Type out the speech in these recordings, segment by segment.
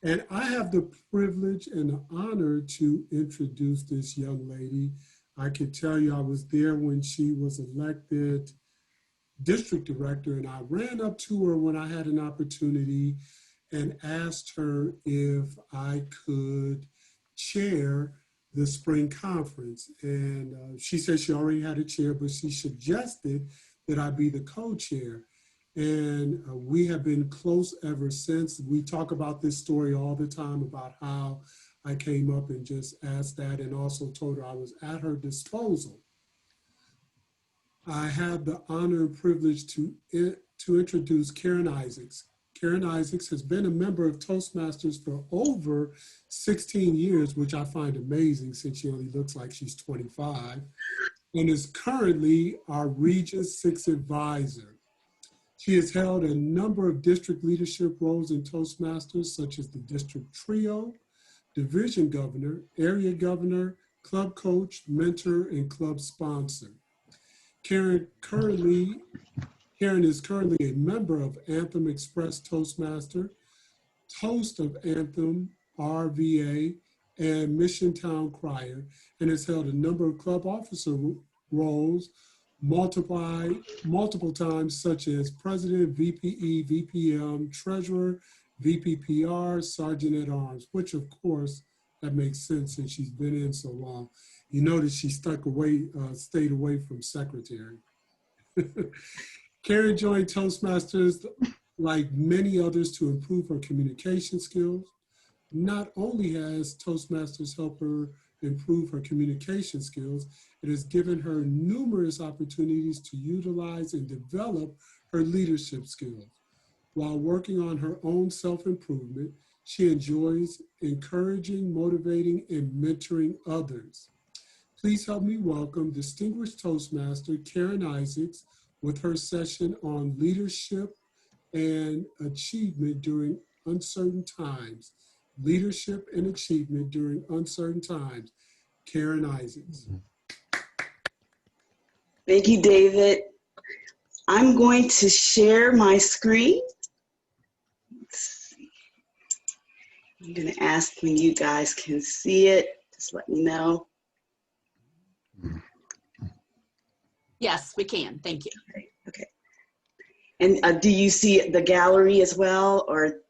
And I have the privilege and the honor to introduce this young lady. I can tell you I was there when she was elected district director, and I ran up to her when I had an opportunity and asked her if I could chair the spring conference. And she said she already had a chair, but she suggested that I be the co-chair. And we have been close ever since. We talk about this story all the time about how I came up and just asked that, and also told her I was at her disposal. I have the honor and privilege to introduce Karen Isaacs. Karen Isaacs has been a member of Toastmasters for over 16 years, which I find amazing since she only looks like she's 25, and is currently our Region 6 advisor. She has held a number of district leadership roles in Toastmasters, such as the district trio, division governor, area governor, club coach, mentor, and club sponsor. Karen is currently a member of Anthem Express Toastmaster, host of Anthem RVA, and Mission Town Crier, and has held a number of club officer roles multiple times, such as president, VPE, VPM, treasurer, VPPR, sergeant at arms, which of course that makes sense since she's been in so long. You notice she stayed away from secretary. Karen joined Toastmasters like many others to improve her communication skills. Not only has Toastmasters helped her improve her communication skills, it has given her numerous opportunities to utilize and develop her leadership skills. While working on her own self-improvement, she enjoys encouraging, motivating, and mentoring others. Please help me welcome distinguished Toastmaster Karen Isaacs with her session on leadership and achievement during uncertain times. Leadership and achievement during uncertain times. Karen Isaacs. Thank you, David. I'm going to share my screen. Let's see. I'm going to ask when you guys can see it. Just let me know. Yes, we can. Thank you. Okay. And do you see the gallery as well, or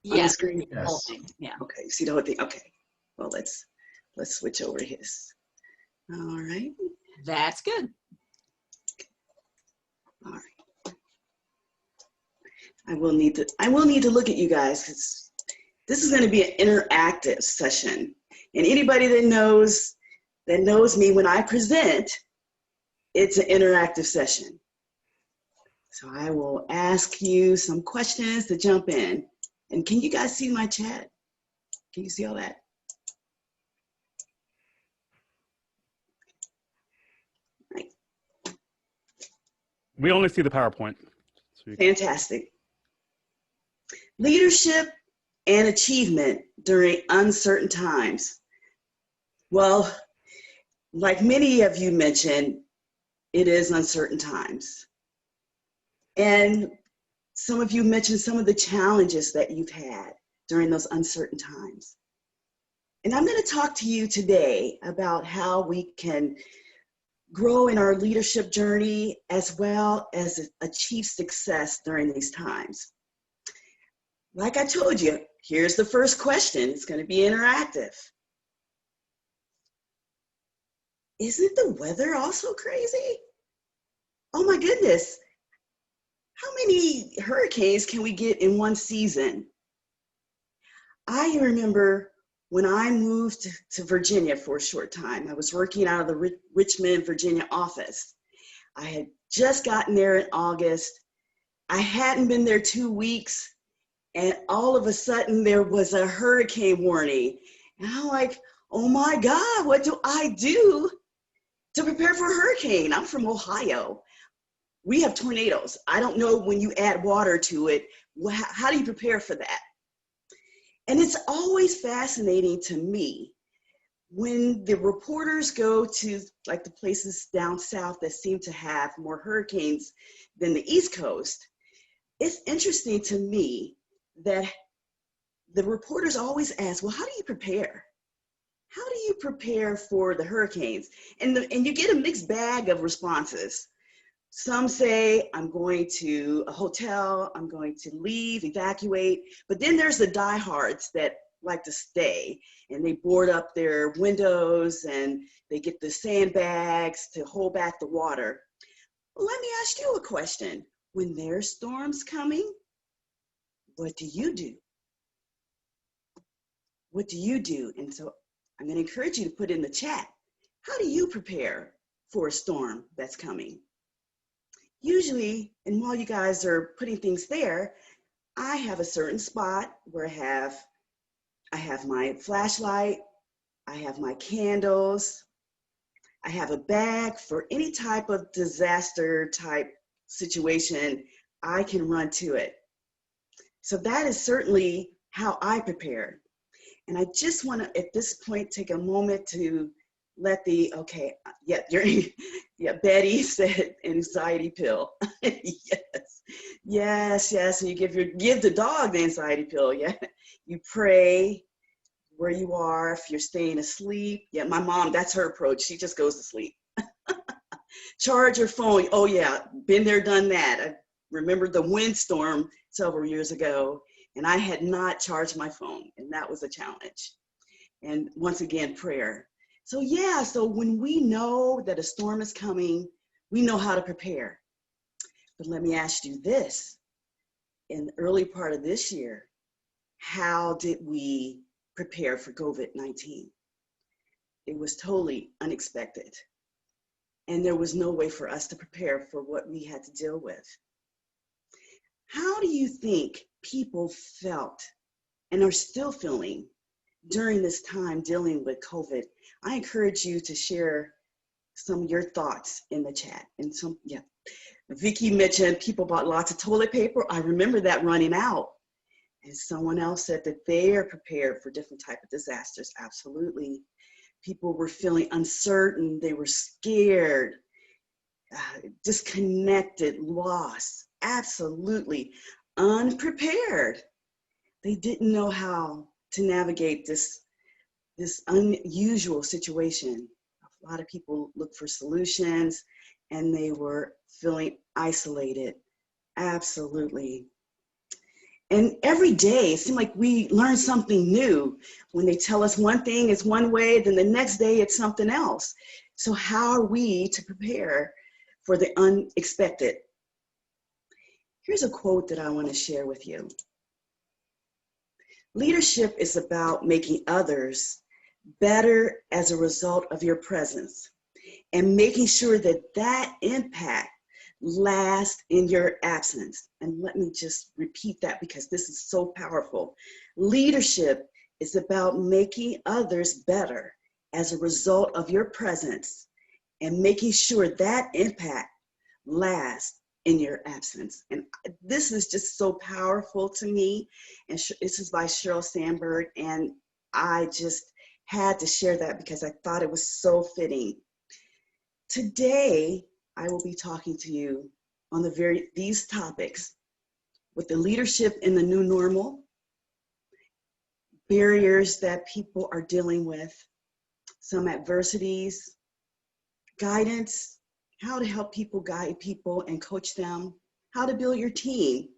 yes. On the screen? Yes. Yeah. Okay. You see the whole thing. Okay. Well, let's switch over his. All right. That's good. All right. I will need to look at you guys because this is going to be an interactive session, and anybody that knows me when I present, it's an interactive session. So I will ask you some questions to jump in. And can you guys see my chat? Can you see all that? Right. We only see the PowerPoint. Fantastic. Leadership and achievement during uncertain times. Well, like many of you mentioned, it is uncertain times. And some of you mentioned some of the challenges that you've had during those uncertain times. And I'm going to talk to you today about how we can grow in our leadership journey as well as achieve success during these times. Like I told you, here's the first question. It's going to be interactive. Isn't the weather also crazy? Oh my goodness. How many hurricanes can we get in one season? I remember when I moved to Virginia for a short time, I was working out of the Richmond, Virginia office. I had just gotten there in August. I hadn't been there 2 weeks, and all of a sudden there was a hurricane warning. And I'm like, oh my God, what do I do to prepare for a hurricane? I'm from Ohio. We have tornadoes. I don't know when you add water to it, how do you prepare for that? And it's always fascinating to me when the reporters go to like the places down south that seem to have more hurricanes than the East Coast. It's interesting to me that the reporters always ask, well, how do you prepare? How do you prepare for the hurricanes? And you get a mixed bag of responses. Some say, I'm going to a hotel, I'm going to leave, evacuate. But then there's the diehards that like to stay, and they board up their windows and they get the sandbags to hold back the water. Well, let me ask you a question. When there's storms coming, what do you do? What do you do? And so I'm going to encourage you to put in the chat, how do you prepare for a storm that's coming? Usually, and while you guys are putting things there, I have a certain spot where I have my flashlight, I have my candles, I have a bag for any type of disaster type situation, I can run to it. So that is certainly how I prepare. And I just want to, at this point, take a moment to let Betty said anxiety pill. yes. And you give the dog the anxiety pill. Yeah, you pray where you are. If you're staying asleep, yeah, my mom, that's her approach. She just goes to sleep. Charge your phone. Oh yeah, been there, done that. I remember the windstorm several years ago, and I had not charged my phone, and that was a challenge. And once again, prayer. So yeah, so when we know that a storm is coming, we know how to prepare. But let me ask you this. In the early part of this year, how did we prepare for COVID-19? It was totally unexpected. And there was no way for us to prepare for what we had to deal with. How do you think people felt and are still feeling during this time dealing with COVID? I encourage you to share some of your thoughts in the chat. And Vicky mentioned people bought lots of toilet paper. I remember that running out. And someone else said that they are prepared for different type of disasters. Absolutely. People were feeling uncertain. They were scared, disconnected, lost. Absolutely unprepared. They didn't know how to navigate this unusual situation. A lot of people looked for solutions, and they were feeling isolated. Absolutely. And every day, it seemed like we learn something new. When they tell us one thing is one way, then the next day it's something else. So how are we to prepare for the unexpected? Here's a quote that I want to share with you. Leadership is about making others better as a result of your presence and making sure that that impact lasts in your absence. And let me just repeat that because this is so powerful. Leadership is about making others better as a result of your presence and making sure that impact lasts in your absence. And this is just so powerful to me. And this is by Sheryl Sandberg. And I just had to share that because I thought it was so fitting. Today, I will be talking to you on these topics with the leadership in the new normal, barriers that people are dealing with, some adversities, guidance, how to help people, guide people and coach them, how to build your team,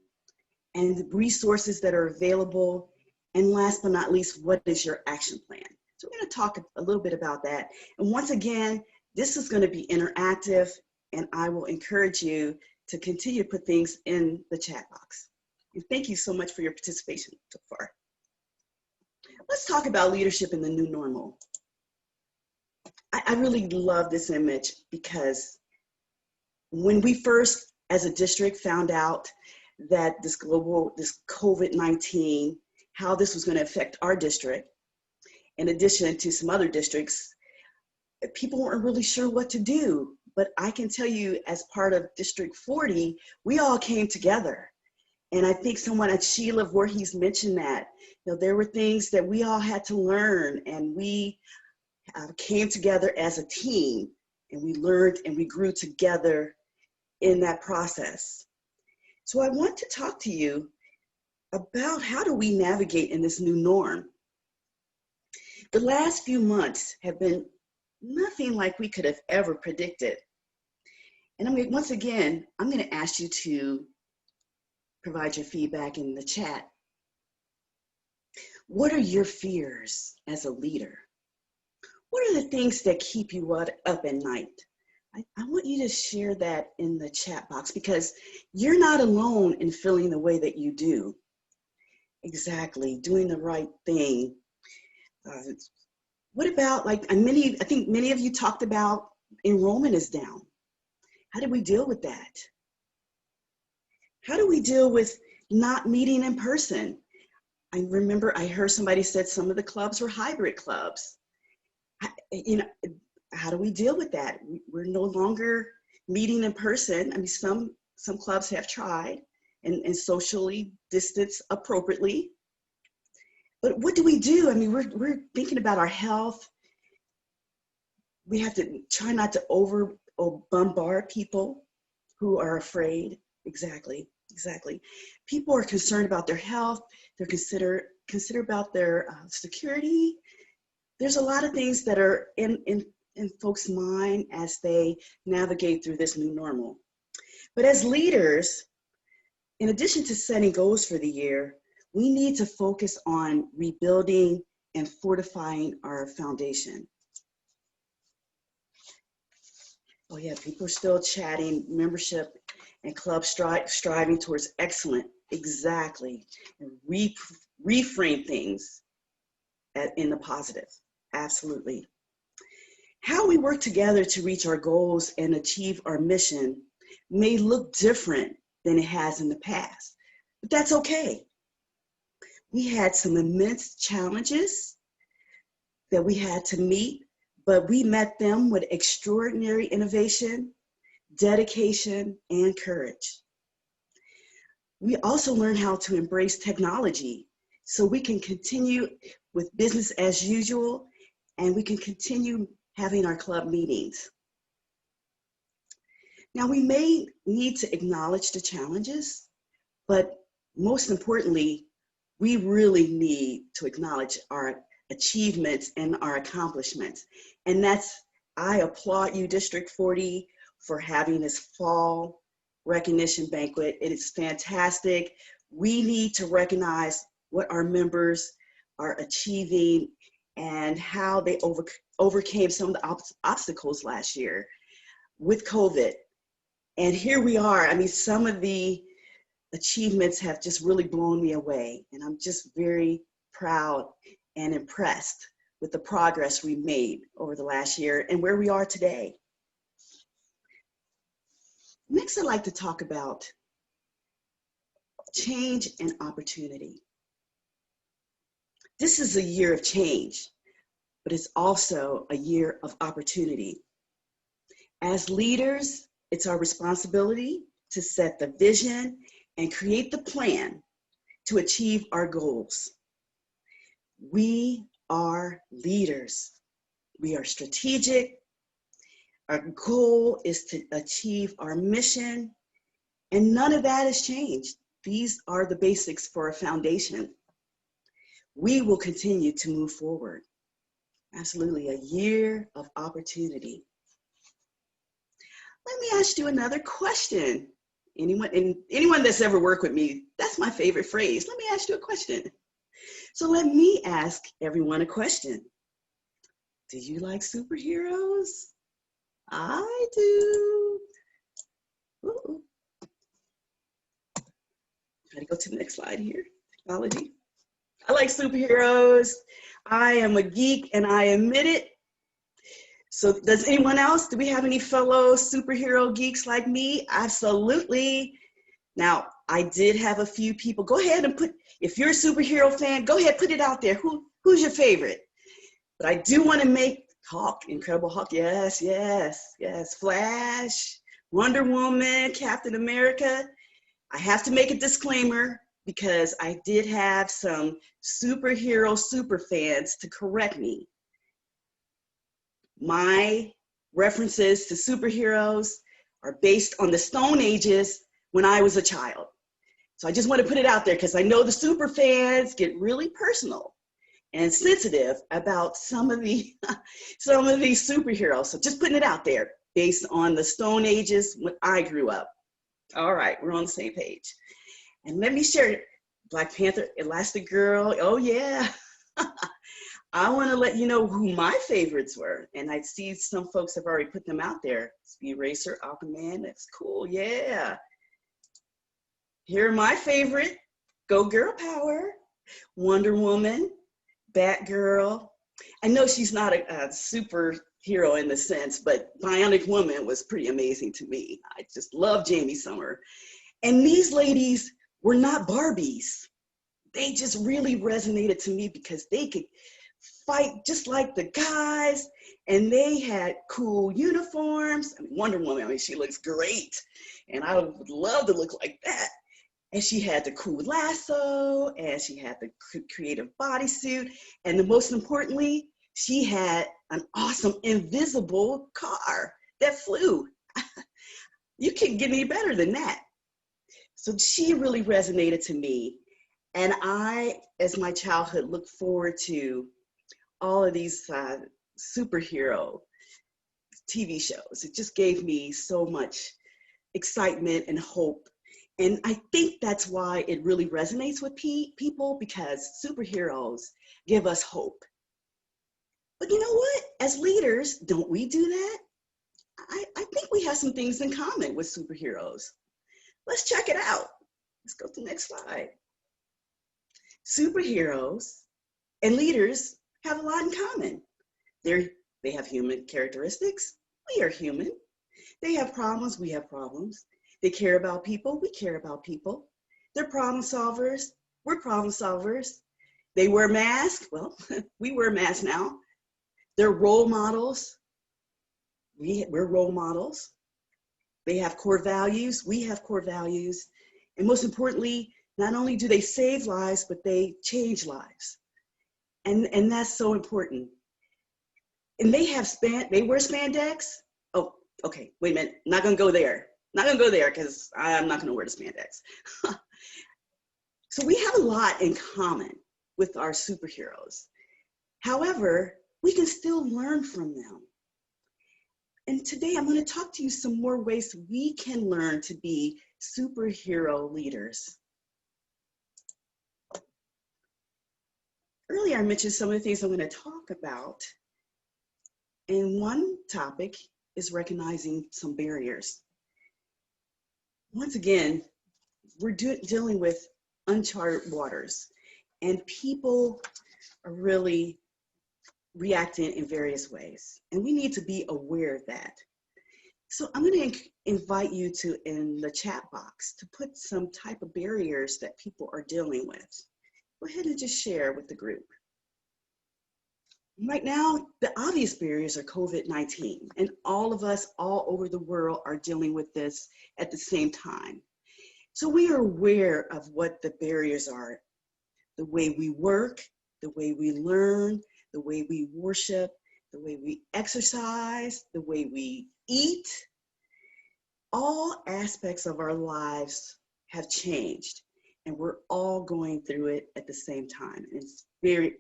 and the resources that are available, and last but not least, what is your action plan? So we're going to talk a little bit about that. And once again, this is going to be interactive, and I will encourage you to continue to put things in the chat box. And thank you so much for your participation so far. Let's talk about leadership in the new normal. I really love this image because when we first, as a district, found out that this COVID-19, how this was going to affect our district, in addition to some other districts, people weren't really sure what to do. But I can tell you, as part of District 40, we all came together. And I think someone at Sheila Voorhees mentioned that. There were things that we all had to learn, and we came together as a team, and we learned and we grew together in that process. So I want to talk to you about how do we navigate in this new norm. The last few months have been nothing like we could have ever predicted. And once again, I'm going to ask you to provide your feedback in the chat. What are your fears as a leader? What are the things that keep you up at night? I want you to share that in the chat box, because you're not alone in feeling the way that you do. Exactly, doing the right thing. What about, I think many of you talked about enrollment is down. How do we deal with that? How do we deal with not meeting in person? I remember I heard somebody said some of the clubs were hybrid clubs. How do we deal with that? We're no longer meeting in person. I mean, some clubs have tried and socially distance appropriately. But what do we do? I mean, we're thinking about our health. We have to try not to bombard people who are afraid. Exactly. People are concerned about their health. They're consider about their security. There's a lot of things that are in folks' mind as they navigate through this new normal. But as leaders, in addition to setting goals for the year, we need to focus on rebuilding and fortifying our foundation. Oh yeah, people are still chatting, membership and club striving towards excellent. Exactly. And reframe things in the positive. Absolutely. How we work together to reach our goals and achieve our mission may look different than it has in the past, but that's okay. We had some immense challenges that we had to meet, but we met them with extraordinary innovation, dedication, and courage. We also learned how to embrace technology so we can continue with business as usual, and we can continue having our club meetings. Now, we may need to acknowledge the challenges, but most importantly, we really need to acknowledge our achievements and our accomplishments. And I applaud you, District 40, for having this fall recognition banquet. It is fantastic. We need to recognize what our members are achieving and how they overcame some of the obstacles last year with COVID. And here we are. I mean, some of the achievements have just really blown me away. And I'm just very proud and impressed with the progress we made over the last year and where we are today. Next, I'd like to talk about change and opportunity. This is a year of change, but it's also a year of opportunity. As leaders, it's our responsibility to set the vision and create the plan to achieve our goals. We are leaders. We are strategic. Our goal is to achieve our mission, and none of that has changed. These are the basics for a foundation. We will continue to move forward. Absolutely, a year of opportunity. Let me ask you another question. Anyone that's ever worked with me, that's my favorite phrase. Let me ask you a question. So let me ask everyone a question. Do you like superheroes? I do. Ooh. Try to go to the next slide here. Technology. I like superheroes. I am a geek and I admit it. So does anyone else? Do we have any fellow superhero geeks like me? Absolutely. Now, I did have a few people. Go ahead and if you're a superhero fan, go ahead, put it out there. Who's your favorite? But I do want to make Hulk, Incredible Hulk. Yes. Flash, Wonder Woman, Captain America. I have to make a disclaimer because I did have some superhero super fans to correct me. My references to superheroes are based on the Stone Ages when I was a child. So I just want to put it out there because I know the super fans get really personal and sensitive about some of these superheroes. So just putting it out there based on the Stone Ages when I grew up. All right, we're on the same page. And let me share Black Panther, Elastigirl. Oh yeah. I want to let you know who my favorites were. And I see some folks have already put them out there. Speed Racer, Aquaman, that's cool, yeah. Here are my favorite, Go Girl Power, Wonder Woman, Batgirl. I know she's not a superhero in the sense, but Bionic Woman was pretty amazing to me. I just love Jamie Summer. And these ladies were not Barbies. They just really resonated to me because they could fight just like the guys, and they had cool uniforms. I mean, Wonder Woman, I mean, she looks great, and I would love to look like that. And she had the cool lasso, and she had the creative bodysuit, and the most importantly, she had an awesome invisible car that flew. You can't get any better than that. So she really resonated to me. And I, as my childhood, look forward to all of these superhero TV shows. It just gave me so much excitement and hope. And I think that's why it really resonates with people, because superheroes give us hope. But you know what? As leaders, don't we do that? I think we have some things in common with superheroes. Let's check it out. Let's go to the next slide. Superheroes and leaders have a lot in common. They have human characteristics. We are human. They have problems. We have problems. They care about people. We care about people. They're problem solvers. We're problem solvers. They wear masks. Well, we wear masks now. They're role models. We're role models. They have core values. We have core values. And most importantly, not only do they save lives, but they change lives. And that's so important. And they wear spandex. Oh, okay, wait a minute, not gonna go there. Not gonna go there because I'm not gonna wear the spandex. So we have a lot in common with our superheroes. However, we can still learn from them. And today I'm gonna talk to you some more ways we can learn to be superhero leaders. Earlier I mentioned some of the things I'm gonna talk about. And one topic is recognizing some barriers. Once again, we're dealing with uncharted waters, and people are really reacting in various ways, and we need to be aware of that. So I'm going to invite you to, in the chat box, to put some type of barriers that people are dealing with. Go ahead and just share with the group. Right now, the obvious barriers are COVID-19, and all of us all over the world are dealing with this at the same time. So we are aware of what the barriers are: the way we work, the way we learn, the way we worship, the way we exercise, the way we eat. All aspects of our lives have changed, and we're all going through it at the same time. It's very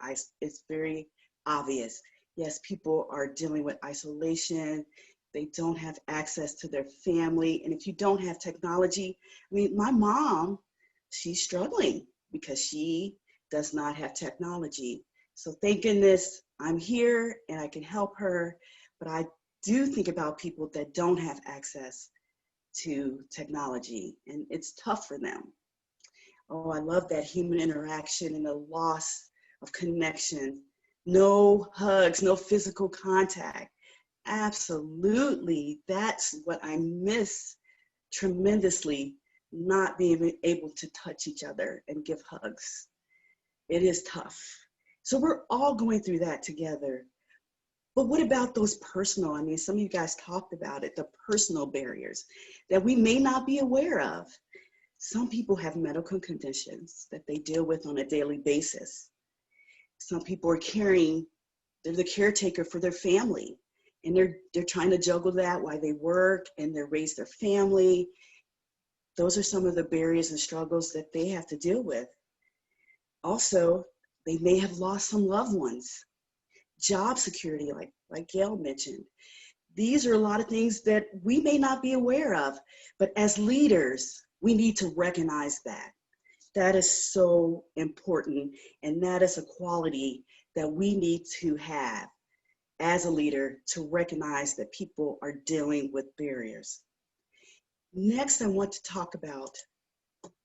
obvious. Yes, people are dealing with isolation. They don't have access to their family. And if you don't have technology, I mean, my mom, she's struggling because she does not have technology. So thank goodness I'm here and I can help her. But I do think about people that don't have access to technology, and it's tough for them. Oh, I love that human interaction and the loss of connection. No hugs, no physical contact. Absolutely, that's what I miss tremendously, not being able to touch each other and give hugs. It is tough. So we're all going through that together. But what about those personal, I mean, some of you guys talked about it, the personal barriers that we may not be aware of. Some people have medical conditions that they deal with on a daily basis. Some people are they're the caretaker for their family, and they're trying to juggle that while they work and they raise their family. Those are some of the barriers and struggles that they have to deal with. Also, they may have lost some loved ones. Job security, like Gail mentioned. These are a lot of things that we may not be aware of, but as leaders, we need to recognize that. That is so important, and that is a quality that we need to have as a leader, to recognize that people are dealing with barriers. Next, I want to talk about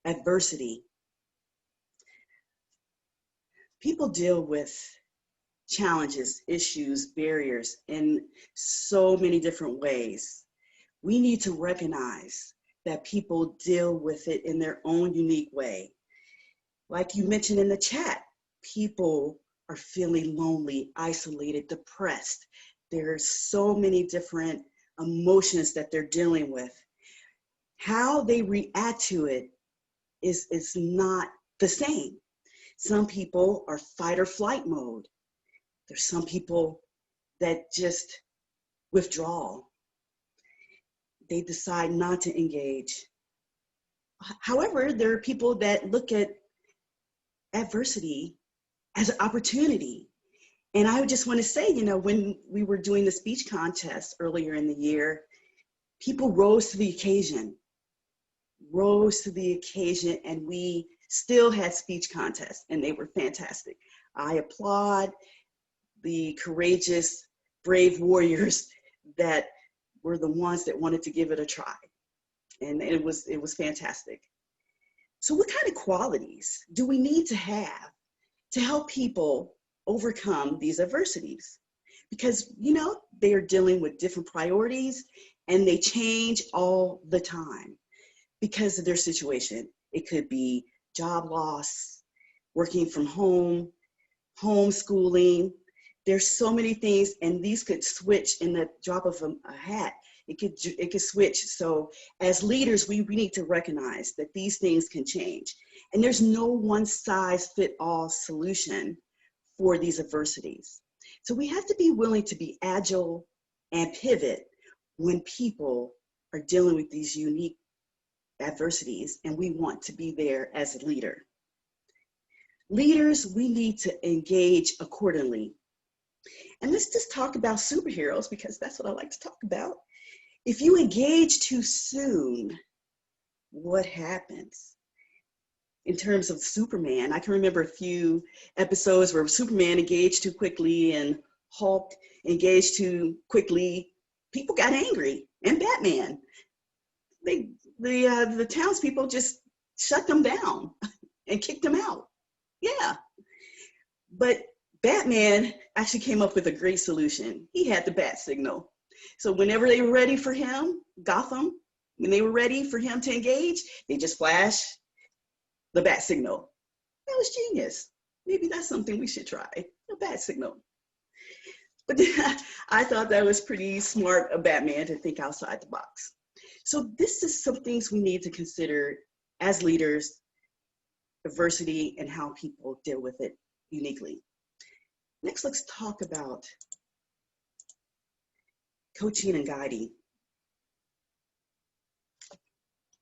adversity. People deal with challenges, issues, barriers in so many different ways. We need to recognize that people deal with it in their own unique way. Like you mentioned in the chat, people are feeling lonely, isolated, depressed. There's so many different emotions that they're dealing with. How they react to it is not the same. Some people are fight or flight mode. There's some people that just withdraw. They decide not to engage. However, there are people that look at adversity as an opportunity. And I just want to say, when we were doing the speech contest earlier in the year, people rose to the occasion, and we still had speech contests, and they were fantastic. I applaud the courageous, brave warriors that were the ones that wanted to give it a try. And it was fantastic. So what kind of qualities do we need to have to help people overcome these adversities? Because, they are dealing with different priorities, and they change all the time because of their situation. It could be job loss, working from home, homeschooling. There's so many things, and these could switch in the drop of a hat. It could switch. So as leaders, we need to recognize that these things can change. And there's no one size fit all solution for these adversities. So we have to be willing to be agile and pivot when people are dealing with these unique adversities, and we want to be there as a leader. Leaders, we need to engage accordingly. And let's just talk about superheroes, because that's what I like to talk about. If you engage too soon, what happens? In terms of Superman, I can remember a few episodes where Superman engaged too quickly and Hulk engaged too quickly. People got angry, and Batman. The townspeople just shut them down and kicked them out. Yeah. But Batman actually came up with a great solution. He had the bat signal. So whenever they were ready for him, Gotham, when they were ready for him to engage, they just flash the bat signal. That was genius. Maybe that's something we should try, a bat signal. But I thought that was pretty smart of Batman to think outside the box. So this is some things we need to consider as leaders, diversity, and how people deal with it uniquely. Next, let's talk about coaching and guiding.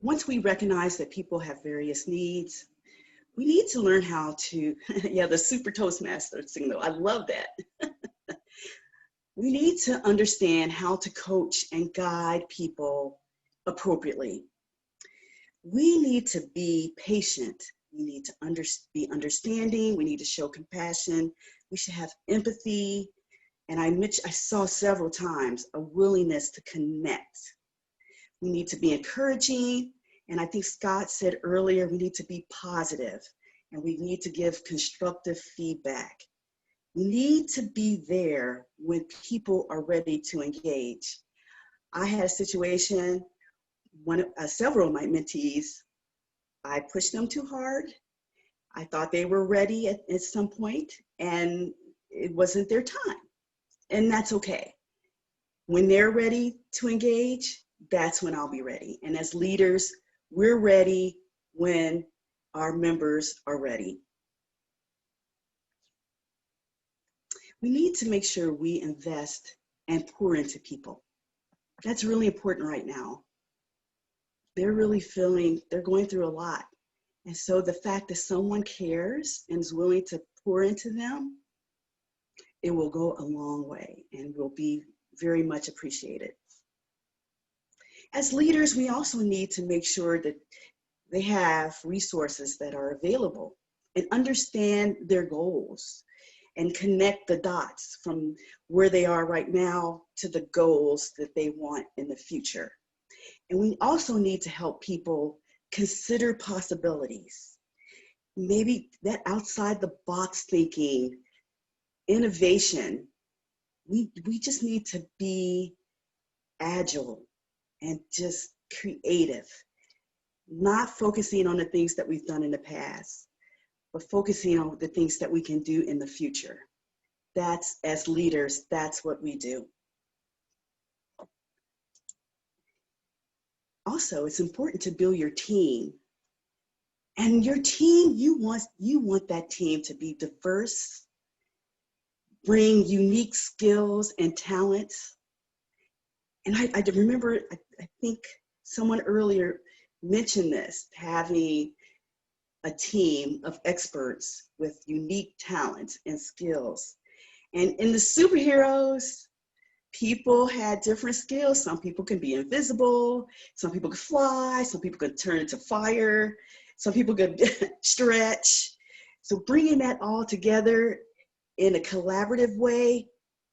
Once we recognize that people have various needs, we need to learn how to, the super Toastmaster signal, I love that. We need to understand how to coach and guide people appropriately. We need to be patient. We need to be understanding. We need to show compassion. We should have empathy. And I saw several times a willingness to connect. We need to be encouraging. And I think Scott said earlier, we need to be positive, and we need to give constructive feedback. We need to be there when people are ready to engage. I had a situation, several of my mentees, I pushed them too hard. I thought they were ready at some point, and it wasn't their time. And that's okay. When they're ready to engage, that's when I'll be ready. And as leaders, we're ready when our members are ready. We need to make sure we invest and pour into people. That's really important right now. they're really they're going through a lot. And so the fact that someone cares and is willing to pour into them, it will go a long way and will be very much appreciated. As leaders, we also need to make sure that they have resources that are available and understand their goals and connect the dots from where they are right now to the goals that they want in the future. And we also need to help people consider possibilities. Maybe that outside the box thinking, innovation, we just need to be agile and just creative, not focusing on the things that we've done in the past, but focusing on the things that we can do in the future. That's, as leaders, that's what we do. Also, it's important to build your team. And your team, you want that team to be diverse, bring unique skills and talents. And I remember, I think someone earlier mentioned this, having a team of experts with unique talents and skills. And in the superheroes, people had different skills. Some people can be invisible, some people could fly, some people could turn into fire, some people could stretch. So bringing that all together in a collaborative way,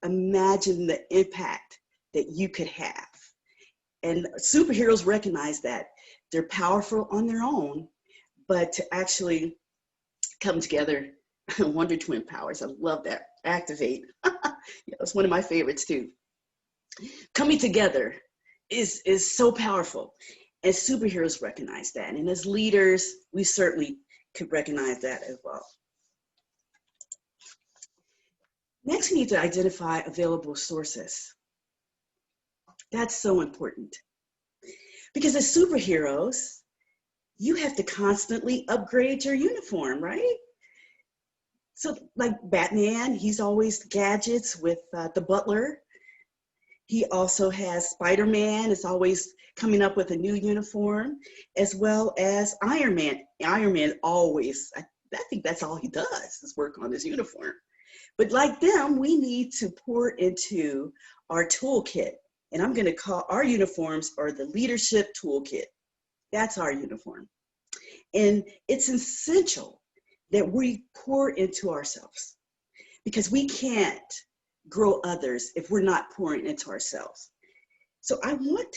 imagine the impact that you could have. And superheroes recognize that. They're powerful on their own, but to actually come together, Wonder Twin powers, I love that, activate. Yeah, it's one of my favorites too. Coming together is so powerful, and superheroes recognize that. And as leaders, we certainly could recognize that as well. Next, we need to identify available sources. That's so important. Because as superheroes, you have to constantly upgrade your uniform, right? So like Batman, he's always gadgets with the butler. He also has Spider-Man is always coming up with a new uniform, as well as Iron Man. Iron Man always, I think that's all he does is work on his uniform. But like them, we need to pour into our toolkit. And I'm gonna call our uniforms are the leadership toolkit. That's our uniform. And it's essential that we pour into ourselves, because we can't grow others if we're not pouring into ourselves. So I want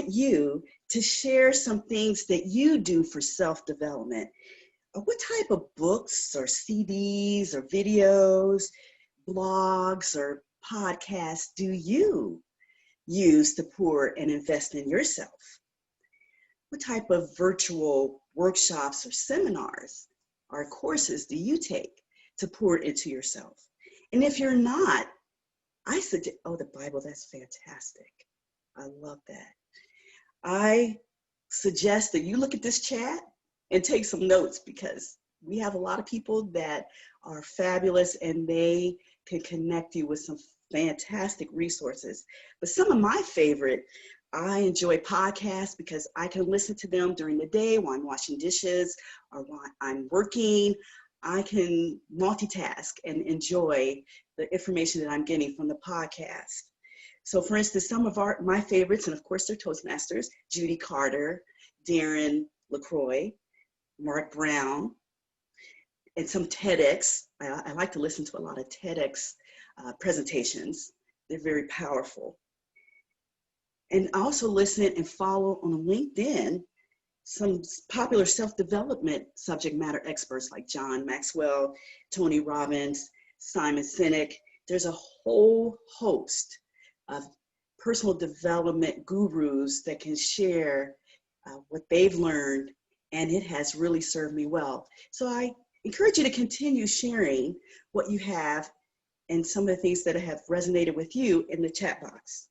you to share some things that you do for self-development. What type of books or CDs or videos, blogs or podcasts do you use to pour and invest in yourself? What type of virtual workshops or seminars or courses do you take to pour into yourself? And if you're not, I suggest, oh, the Bible, that's fantastic. I love that. I suggest that you look at this chat and take some notes, because we have a lot of people that are fabulous and they can connect you with some fantastic resources. But some of my favorite, I enjoy podcasts because I can listen to them during the day while I'm washing dishes or while I'm working. I can multitask and enjoy the information that I'm getting from the podcast. So for instance, some of my favorites, and of course they're Toastmasters, Judy Carter, Darren LaCroix, Mark Brown, and some TEDx. I like to listen to a lot of TEDx presentations. They're very powerful. And also listen and follow on LinkedIn some popular self-development subject matter experts like John Maxwell, Tony Robbins, Simon Sinek. There's a whole host of personal development gurus that can share what they've learned, and it has really served me well. So I encourage you to continue sharing what you have and some of the things that have resonated with you in the chat box.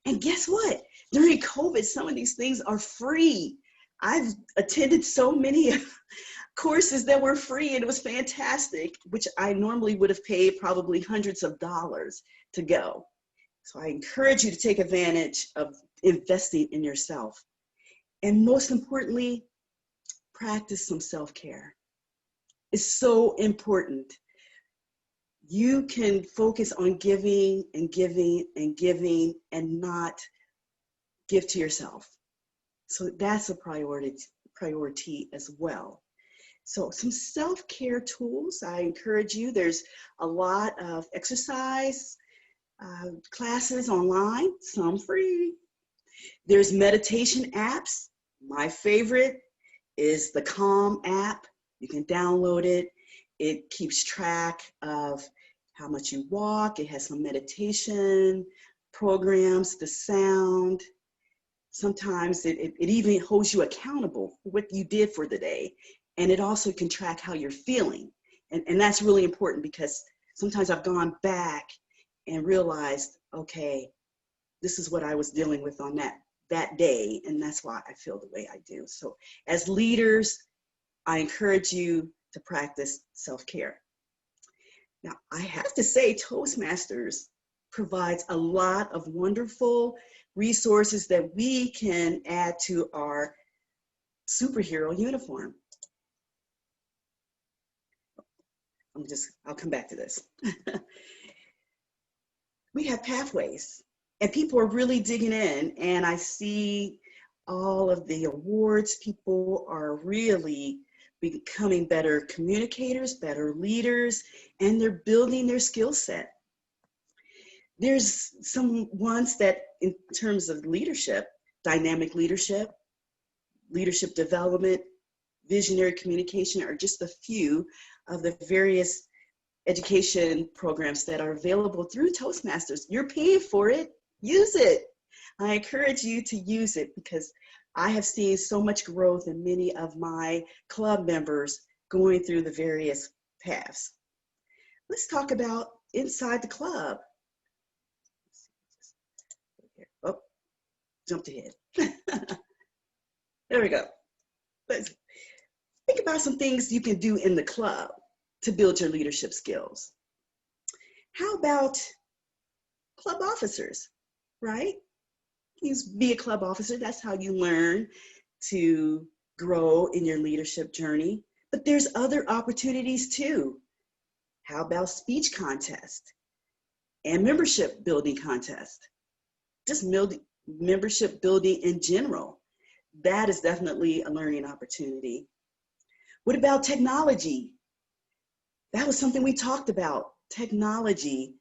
And guess what? During COVID, some of these things are free. I've attended so many courses that were free, and it was fantastic, which I normally would have paid probably hundreds of dollars to go. So I encourage you to take advantage of investing in yourself. And most importantly, practice some self-care. It's so important. You can focus on giving and giving and giving and not give to yourself. So that's a priority as well. So some self-care tools, I encourage you. There's a lot of exercise classes online, some free. There's meditation apps. My favorite is the Calm app. You can download it. It keeps track of how much you walk. It has some meditation programs, the sound. Sometimes it even holds you accountable for what you did for the day. And it also can track how you're feeling. And that's really important because sometimes I've gone back and realized, okay, this is what I was dealing with on that day. And that's why I feel the way I do. So as leaders, I encourage you to practice self-care. Now, I have to say, Toastmasters provides a lot of wonderful resources that we can add to our superhero uniform. I'll come back to this. We have pathways, and people are really digging in, and I see all of the awards. People are really becoming better communicators, better leaders, and they're building their skill set. There's some ones that, in terms of leadership, dynamic leadership, leadership development, visionary communication are just a few of the various education programs that are available through Toastmasters. You're paying for it, use it. I encourage you to use it because I have seen so much growth in many of my club members going through the various paths. Let's talk about inside the club. Oh, jumped ahead. There we go. Let's think about some things you can do in the club to build your leadership skills. How about club officers, right? You be a club officer. That's how you learn to grow in your leadership journey. But there's other opportunities too. How about speech contest and membership building contest? Just membership building in general. That is definitely a learning opportunity. What about technology? That was something we talked about, technology.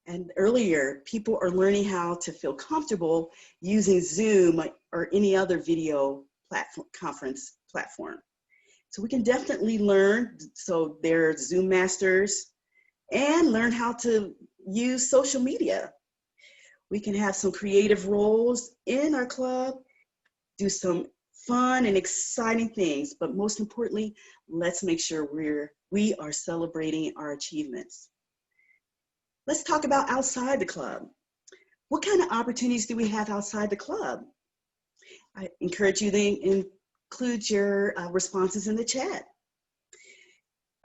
And earlier, people are learning how to feel comfortable using Zoom or any other video conference platform. So we can definitely learn. So there's Zoom masters and learn how to use social media. We can have some creative roles in our club, do some fun and exciting things, but most importantly, let's make sure we are celebrating our achievements. Let's talk about outside the club. What kind of opportunities do we have outside the club? I encourage you to include your responses in the chat.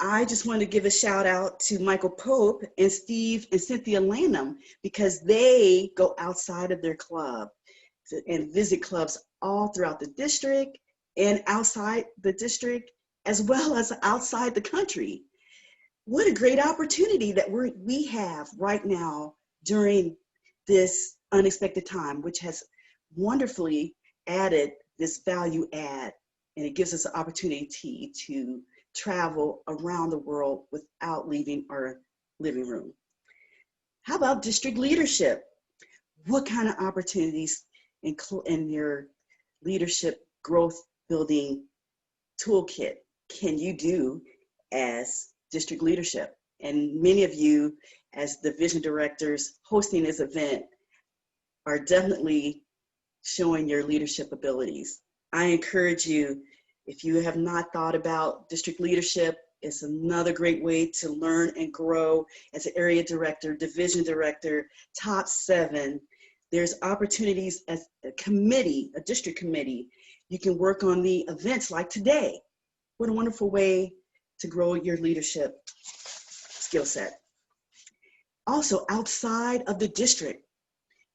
I just want to give a shout out to Michael Pope and Steve and Cynthia Lanham because they go outside of their club and visit clubs all throughout the district and outside the district, as well as outside the country. What a great opportunity that we have right now during this unexpected time, which has wonderfully added this value add, and it gives us an opportunity to travel around the world without leaving our living room. How about district leadership? What kind of opportunities in your leadership growth building toolkit can you do as district leadership? And many of you as division directors hosting this event are definitely showing your leadership abilities. I encourage you, if you have not thought about district leadership, it's another great way to learn and grow as an area director, division director, top 7. There's opportunities as a committee, a district committee. You can work on the events like today. What a wonderful way to grow your leadership skill set. Also, outside of the district,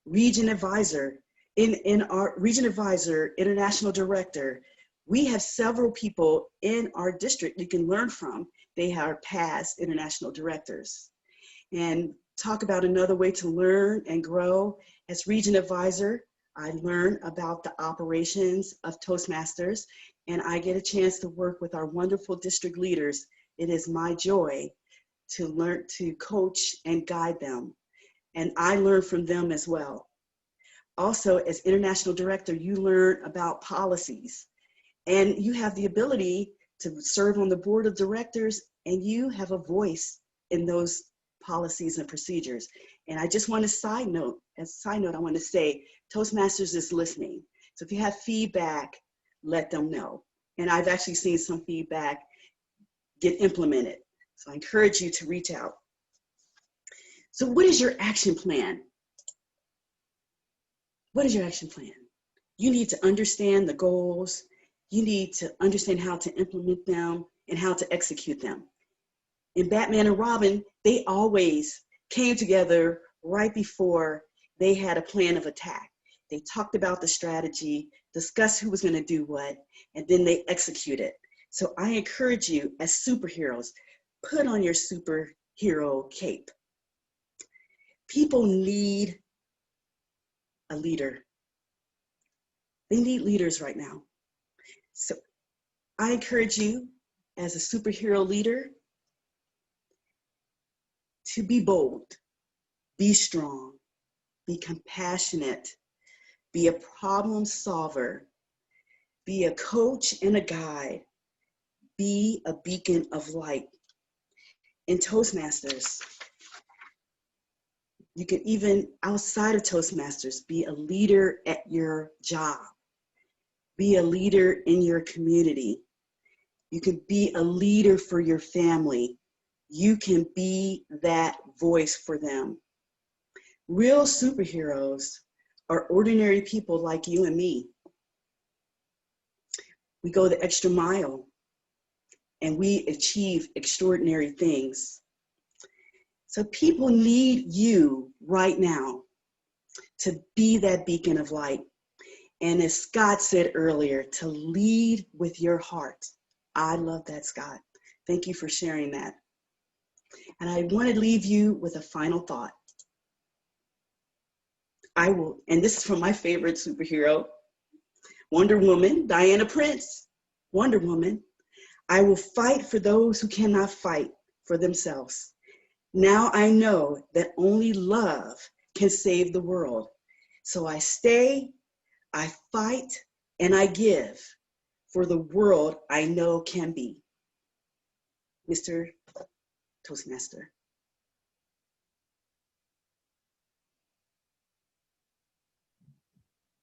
region advisor. In our region advisor, international director, we have several people in our district you can learn from. They are past international directors. And talk about another way to learn and grow. As region advisor, I learn about the operations of Toastmasters, and I get a chance to work with our wonderful district leaders. It is my joy to learn to coach and guide them, and I learn from them as well. Also, as international director, you learn about policies, and you have the ability to serve on the board of directors, and you have a voice in those policies and procedures. And I just want to side note, I want to say Toastmasters is listening. So if you have feedback, let them know. And I've actually seen some feedback get implemented. So I encourage you to reach out. So what is your action plan? What is your action plan? You need to understand the goals. You need to understand how to implement them and how to execute them. In Batman and Robin, they always came together right before they had a plan of attack. They talked about the strategy, discussed who was going to do what, and then they executed. So I encourage you as superheroes, put on your superhero cape. People need a leader. They need leaders right now. So I encourage you as a superhero leader to be bold, be strong, be compassionate, be a problem solver, be a coach and a guide, be a beacon of light. In Toastmasters, you can even outside of Toastmasters, be a leader at your job, be a leader in your community. You can be a leader for your family. You can be that voice for them. Real superheroes are ordinary people like you and me. We go the extra mile and we achieve extraordinary things. So people need you right now to be that beacon of light. And as Scott said earlier, to lead with your heart. I love that, Scott. Thank you for sharing that. And I want to leave you with a final thought. And this is from my favorite superhero, Wonder Woman, Diana Prince. Wonder Woman, I will fight for those who cannot fight for themselves. Now I know that only love can save the world. So I stay, I fight, and I give for the world I know can be. Mr. Toastmaster.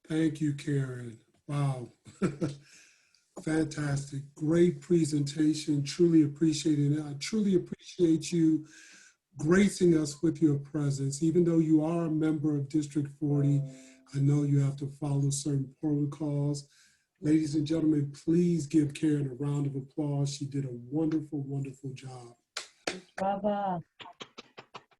Thank you, Karen. Wow. Fantastic. Great presentation. Truly appreciate it. I truly appreciate you gracing us with your presence. Even though you are a member of District 40, I know you have to follow certain protocols. Ladies and gentlemen, please give Karen a round of applause. She did a wonderful, wonderful job. Bravo.